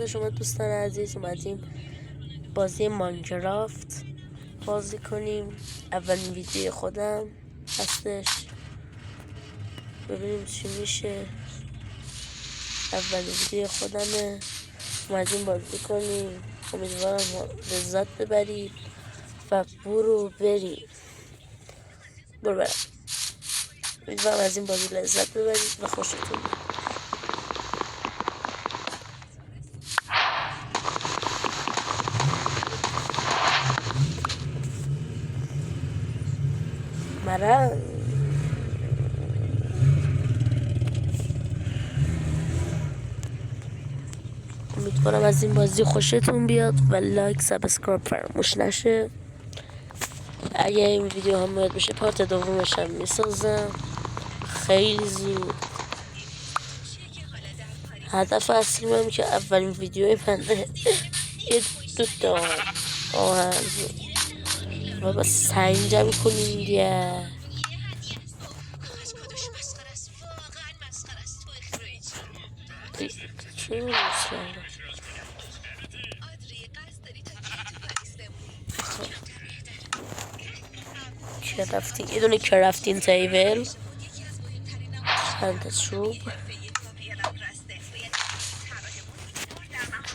شما دوستان عزیز، اومدیم بازی ماینکرافت بازی کنیم. اولین ویدیو خودم هستش، ببینیم چی میشه. اولین ویدیو خودمه، اومدیم بازی کنیم. امیدوارم لذت ببرید و برو بریم. امیدوارم از این بازی لذت ببرید و خوشتون بیاد. امیدوارم از این بازی خوشتون بیاد و لایک سابسکرایب فراموش نشه. اگه این ویدیو هم باید بشه پارت دومش هم میسازم خیلی زود. هدف اصلی من که اولین ویدیوی منه یه دوتا آهنگ و بس سنگ جمع کنیم دیگه. چه کرافتینگ، یه دونه کرافتینگ تیبل، چند تا چوب،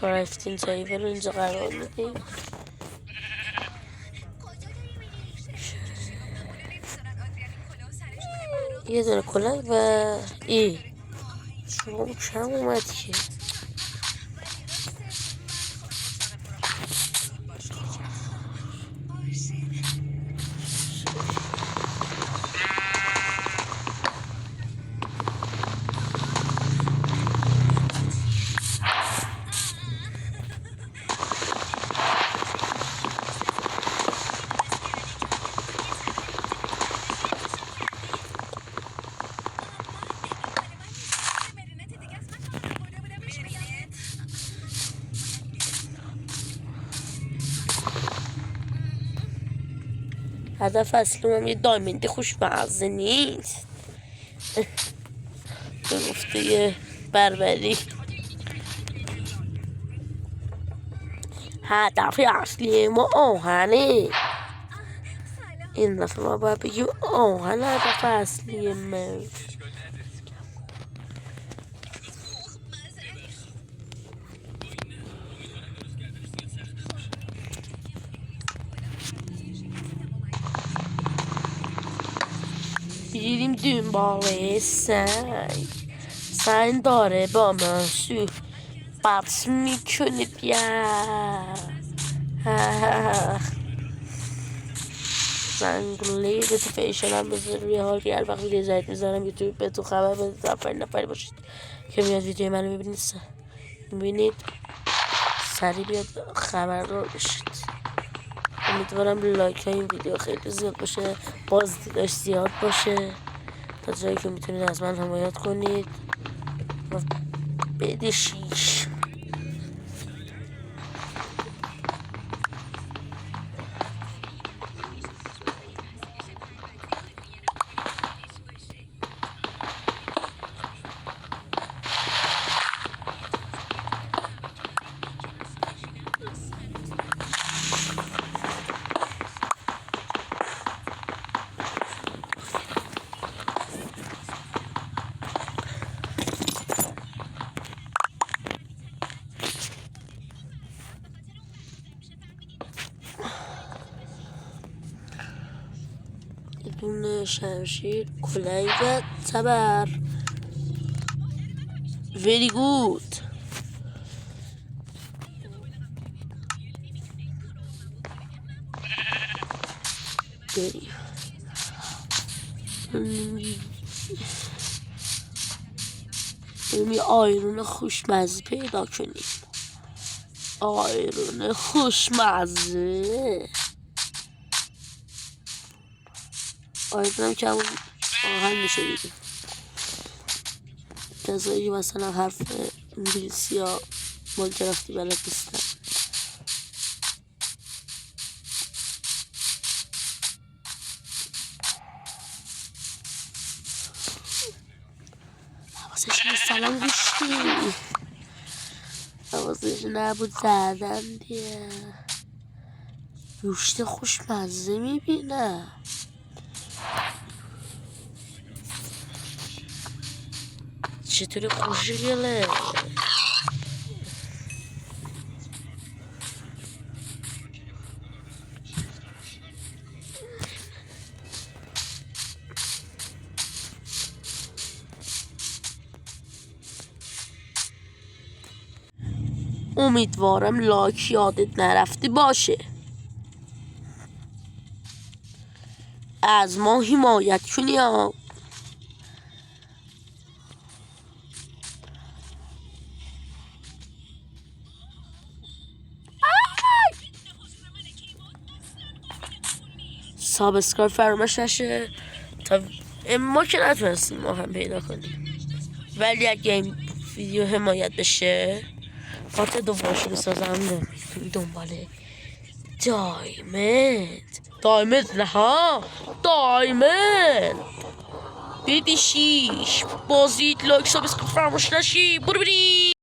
کرافتینگ تیبل رو اینجا قرار میدیم. یه دونه کلنگ و شما کم اومد که هدف اصلی من یه دایمنده خوشمزه نیست به گفته بربری. هدف اصلی ما آهنه. این دفعه ما باید بگیم آهن هدف اصلی من. بیریم دنباله سنگ داره با من صحبت میکنه بیا. زنگوله نوتیفیکیشن هم بذار روی حال که هر وقت ویدیو جدید میذارم یوتیوب به تو خبر بده. آفرین نفری باشید که میاد ویدیو منو میبینید سریع بیاد خبردار بشید. امیدوارم لایک های این ویدیو خیلی زیاد باشه، بازدیدش زیاد باشه تا جایی که میتونید از من حمایت کنید و بده شیش. دونه شمشیر، کلنگ و تبر. very good. بریم یه آیرون خوشمزه پیدا کنیم. آیرون خوشمزه. آیرون که همون آهن میشه دیگه. کسایی که مثلا حرف انگلیسی یا ماینکرافتی بلد نیستن. حواسش نیست. سلام گوشتی، حواست حرفش نبود زدن دیگه. گوشت خوشمزه میبینم. چطوری خوشگله. امیدوارم لاک یادت نرفته باشه. از ما حمایت کنی ها. سابسکرایب فراموش نشه تا ما که نتونستیم ما هم پیدا کنیم، ولی اگه این ویدیو حمایت بشه پارت دومش بسازم دنباله دایمند نه ها دایمند بیدی 6 بازید لایک سابسکرایب فراموش نشی. برو بریم.